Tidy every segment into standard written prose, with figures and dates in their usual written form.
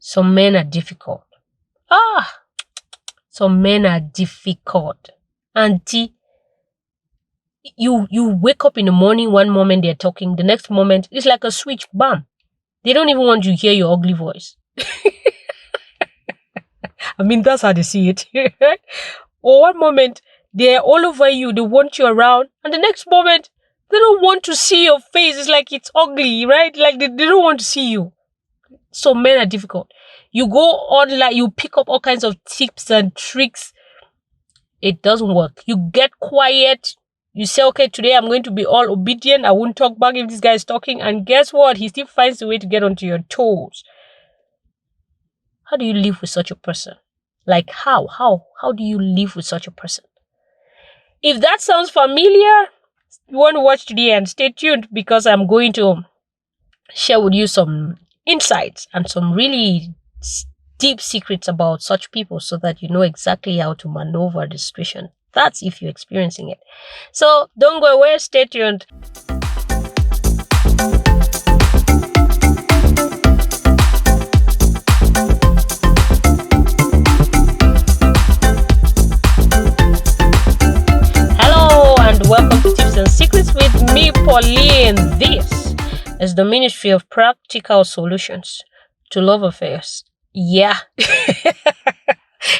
Some men are difficult. Some men are difficult. Auntie, you wake up in the morning, one moment they're talking, the next moment it's like a switch, bam. They don't even want you to hear your ugly voice. I mean, that's how they see it. Or one moment they're all over you, they want you around, and the next moment they don't want to see your face. It's like it's ugly, right? Like they don't want to see you. So men are difficult. You go online, you pick up all kinds of tips and tricks. It doesn't work. You get quiet. You say, okay, today I'm going to be all obedient. I won't talk back if this guy is talking. And guess what? He still finds a way to get onto your toes. How do you live with such a person? Like how? How do you live with such a person? If that sounds familiar, you want to watch to the end. Stay tuned because I'm going to share with you some insights and some really deep secrets about such people so that you know exactly how to maneuver the situation. That's if you're experiencing it. So don't go away. Stay tuned. Hello and welcome to Tips and Secrets with me, Pauline. This is the Ministry of Practical Solutions to Love Affairs. Yeah.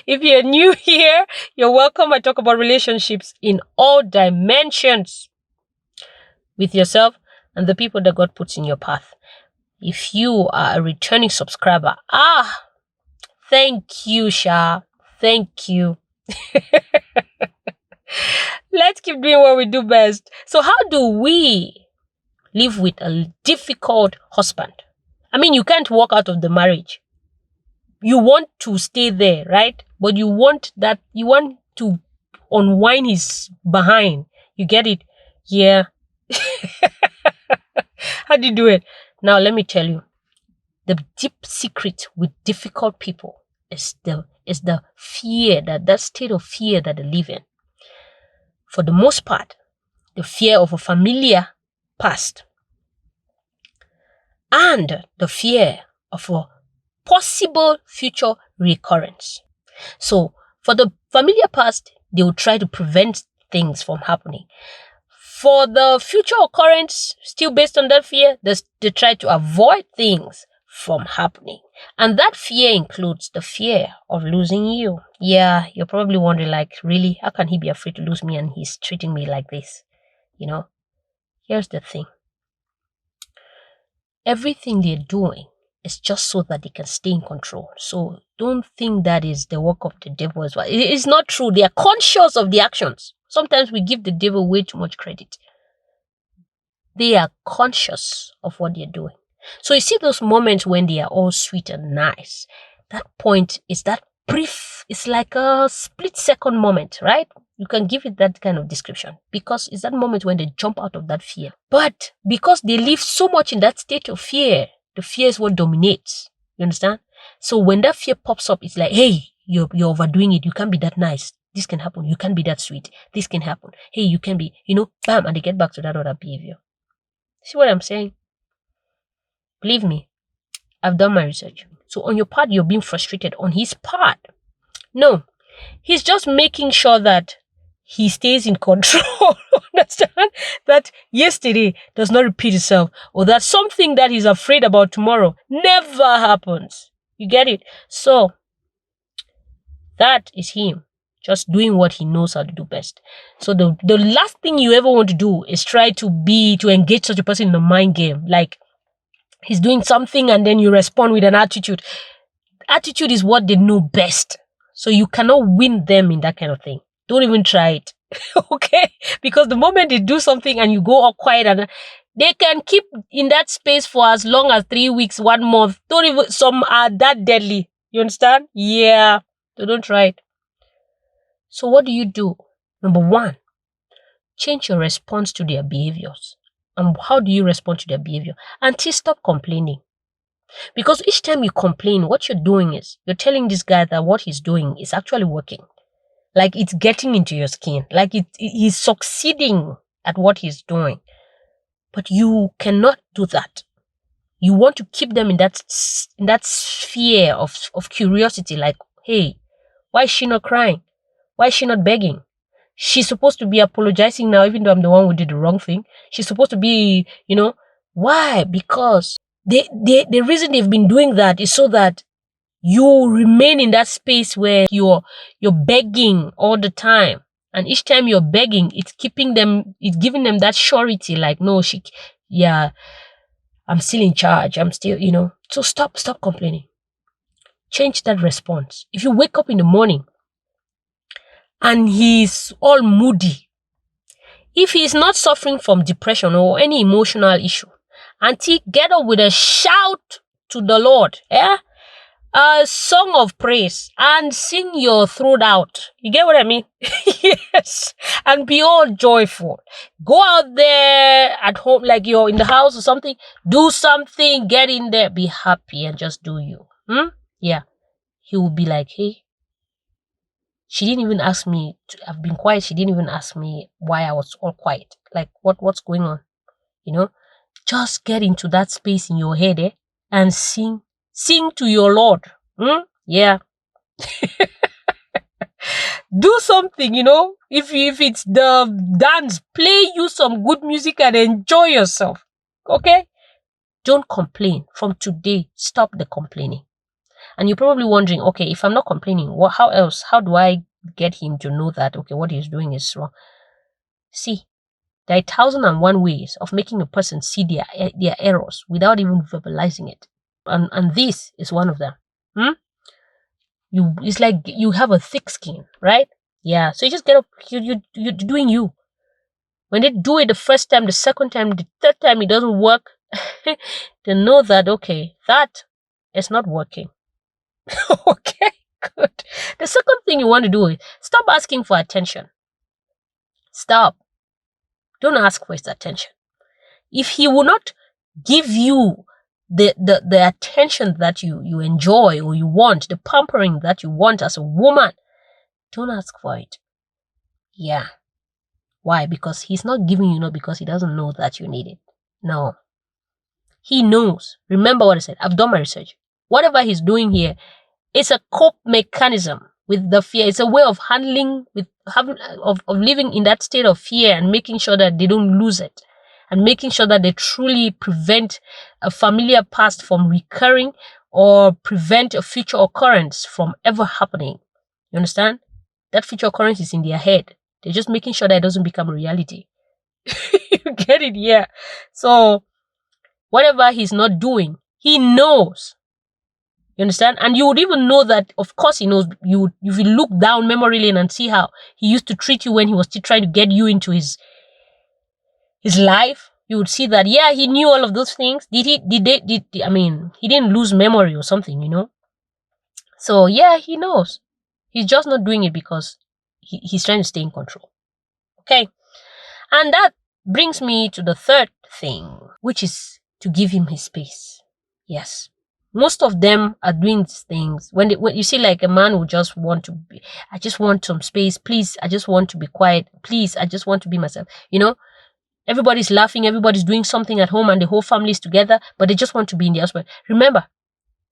If you're new here, you're welcome. I talk about relationships in all dimensions with yourself and the people that God puts in your path. If you are a returning subscriber, thank you, Sha. Thank you. Let's keep doing what we do best. So how do we live with a difficult husband? I mean, you can't walk out of the marriage. You want to stay there, right? But you want to unwind his behind. You get it? Yeah. How do you do it? Now, let me tell you. The deep secret with difficult people is the fear, that state of fear that they live in. For the most part, the fear of a familiar past and the fear of a possible future recurrence. So, for the familiar past, they will try to prevent things from happening. For the future occurrence, still based on that fear, they try to avoid things from happening. And that fear includes the fear of losing you. Yeah, you're probably wondering, like, really, how can he be afraid to lose me and he's treating me like this? You know, here's the thing. Everything they're doing is just so that they can stay in control. So don't think that is the work of the devil as well. It's not true. They are conscious of the actions. Sometimes we give the devil way too much credit. They are conscious of what they're doing. So you see those moments when they are all sweet and nice. That point is that brief. It's like a split-second moment, right? You can give it that kind of description because it's that moment when they jump out of that fear. But because they live so much in that state of fear, the fear is what dominates. You understand? So when that fear pops up, it's like, hey, you're overdoing it. You can't be that nice. This can happen. You can't be that sweet. This can happen. Hey, you can be, bam, and they get back to that other behavior. See what I'm saying? Believe me, I've done my research. So on your part, you're being frustrated. On his part, no. He's just making sure that he stays in control. Understand? That yesterday does not repeat itself, or that something that he's afraid about tomorrow never happens. You get it? So that is him just doing what he knows how to do best. So the last thing you ever want to do is try to engage such a person in a mind game. Like he's doing something and then you respond with an attitude. Attitude is what they know best. So you cannot win them in that kind of thing. Don't even try it. Okay? Because the moment they do something and you go all quiet, and they can keep in that space for as long as 3 weeks, 1 month. Some are that deadly. You understand? Yeah. So don't try it. So what do you do? Number 1, change your response to their behaviors. And how do you respond to their behavior? Until stop complaining. Because each time you complain, what you're doing is you're telling this guy that what he's doing is actually working. Like it's getting into your skin. Like he's succeeding at what he's doing. But you cannot do that. You want to keep them in that sphere of curiosity, like, hey, why is she not crying? Why is she not begging? She's supposed to be apologizing now, even though I'm the one who did the wrong thing. She's supposed to be, why? Because the reason they've been doing that is so that you remain in that space where you're begging all the time. And each time you're begging, it's giving them that surety, like, no, yeah, I'm still in charge. I'm still, So stop complaining. Change that response. If you wake up in the morning and he's all moody, if he's not suffering from depression or any emotional issue, auntie, get up with a shout to the Lord, a song of praise, and sing your throat out. You get what I mean? Yes. And be all joyful. Go out there at home, like you're in the house or something. Do something. Get in there. Be happy and just do you. Yeah. He will be like, hey, she didn't even ask me I've been quiet. She didn't even ask me why I was all quiet. Like, what's going on? Just get into that space in your head, and sing to your Lord. Yeah. Do something, if it's the dance, play you some good music and enjoy yourself. Okay? Don't complain. From today, stop the complaining. And you're probably wondering, okay, if I'm not complaining, how do I get him to know that, okay, what he's doing is wrong? See, there are 1,001 ways of making a person see their errors without even verbalizing it. And this is one of them. It's like you have a thick skin, right? Yeah. So you just get up, you're doing you. When they do it the first time, the second time, the third time it doesn't work, they know that, okay, that is not working. Okay, good. The second thing you want to do is stop asking for attention. Stop. Don't ask for his attention. If he will not give you the attention that you enjoy or you want, the pampering that you want as a woman, don't ask for it. Yeah. Why? Because he's not giving you, not because he doesn't know that you need it. No. He knows. Remember what I said. I've done my research. Whatever he's doing here, it's a cope mechanism with the fear. It's a way of handling, of living in that state of fear and making sure that they don't lose it. And making sure that they truly prevent a familiar past from recurring or prevent a future occurrence from ever happening. You understand? That future occurrence is in their head. They're just making sure that it doesn't become a reality. You get it? Yeah. So, whatever he's not doing, he knows. You understand? And you would even know that, of course, he knows. If you look down memory lane and see how he used to treat you when he was still trying to get you into his life, you would see that, yeah, he knew all of those things. He didn't lose memory or something. So, yeah, he knows. He's just not doing it because he's trying to stay in control. Okay? And that brings me to the third thing, which is to give him his space. Yes. Most of them are doing these things. When you see, like, a man who just want to be, I just want some space. Please, I just want to be quiet. Please, I just want to be myself. Everybody's laughing, everybody's doing something at home, and the whole family is together, but they just want to be in the house. Remember,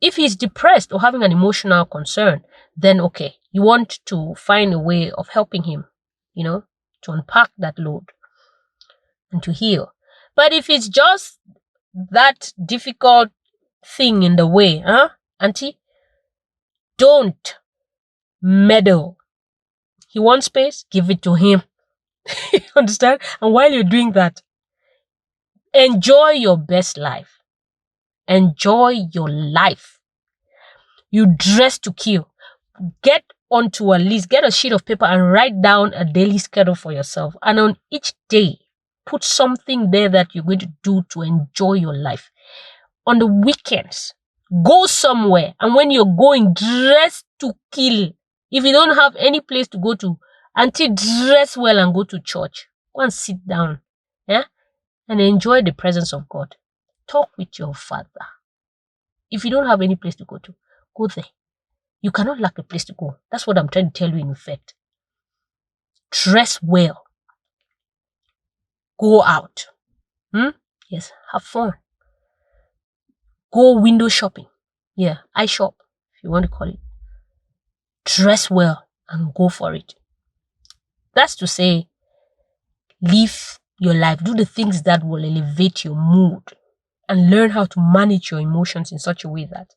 if he's depressed or having an emotional concern, then okay, you want to find a way of helping him, to unpack that load and to heal. But if it's just that difficult thing in the way, auntie, don't meddle. He wants space, give it to him. You understand? And while you're doing that, enjoy your best life. Enjoy your life. You dress to kill. Get onto a list, get a sheet of paper and write down a daily schedule for yourself. And on each day, put something there that you're going to do to enjoy your life. On the weekends, go somewhere. And when you're going, dress to kill. If you don't have any place to go to, until dress well and go to church. Go and sit down. Yeah? And enjoy the presence of God. Talk with your Father. If you don't have any place to go to, go there. You cannot lack a place to go. That's what I'm trying to tell you in effect. Dress well. Go out. Yes, have fun. Go window shopping. Yeah, I shop, if you want to call it. Dress well and go for it. That's to say, live your life. Do the things that will elevate your mood and learn how to manage your emotions in such a way that,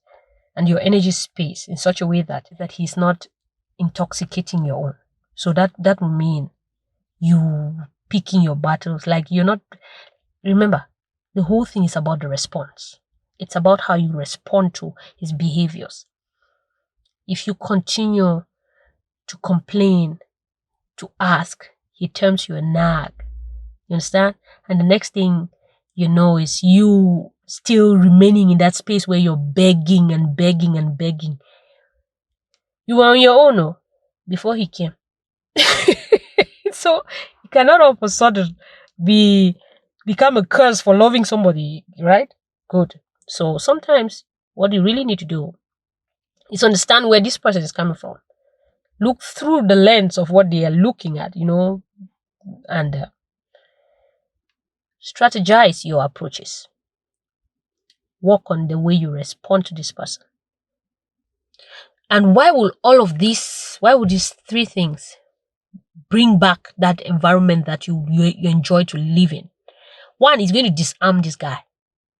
and your energy space in such a way that he's not intoxicating your own. So that will mean you picking your battles. Like, you're not, remember, the whole thing is about the response. It's about how you respond to his behaviors. If you continue to complain, to ask, he terms you a nag. You understand? And the next thing you know is you still remaining in that space where you're begging and begging and begging. You were on your own, oh, before he came. So you cannot all of a sudden become a curse for loving somebody, right? Good. So sometimes what you really need to do is understand where this person is coming from. Look through the lens of what they are looking at, and strategize your approaches. Work on the way you respond to this person. And why would these three things bring back that environment that you enjoy to live in? One is going to disarm this guy,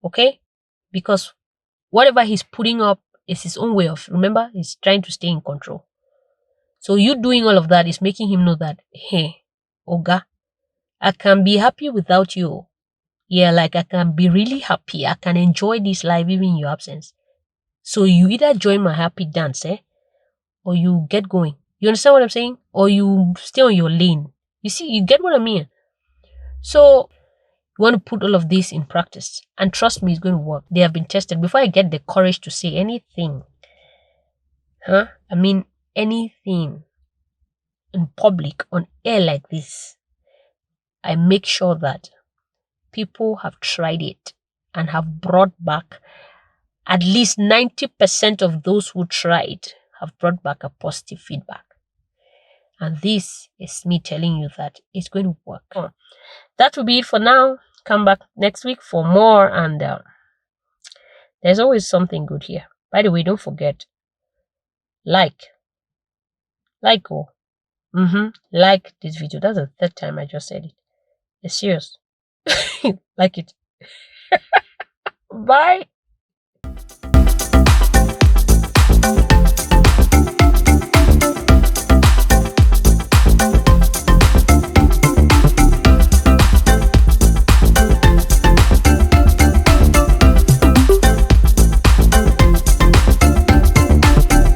okay? Because whatever he's putting up is his own way of, remember, he's trying to stay in control. So you doing all of that is making him know that, hey, Oga, I can be happy without you. Yeah, like I can be really happy. I can enjoy this life even in your absence. So you either join my happy dance, or you get going. You understand what I'm saying? Or you stay on your lane. You see, you get what I mean? So you want to put all of this in practice. And trust me, it's going to work. They have been tested. Before I get the courage to say anything, anything in public, on air like this, I make sure that people have tried it and have brought back at least 90% of those who tried have brought back a positive feedback. And this is me telling you that it's going to work. That will be it for now. Come back next week for more, and there's always something good here. By the way, don't forget, like like this video. That's the third time I just said it. It's serious. Like it. Bye.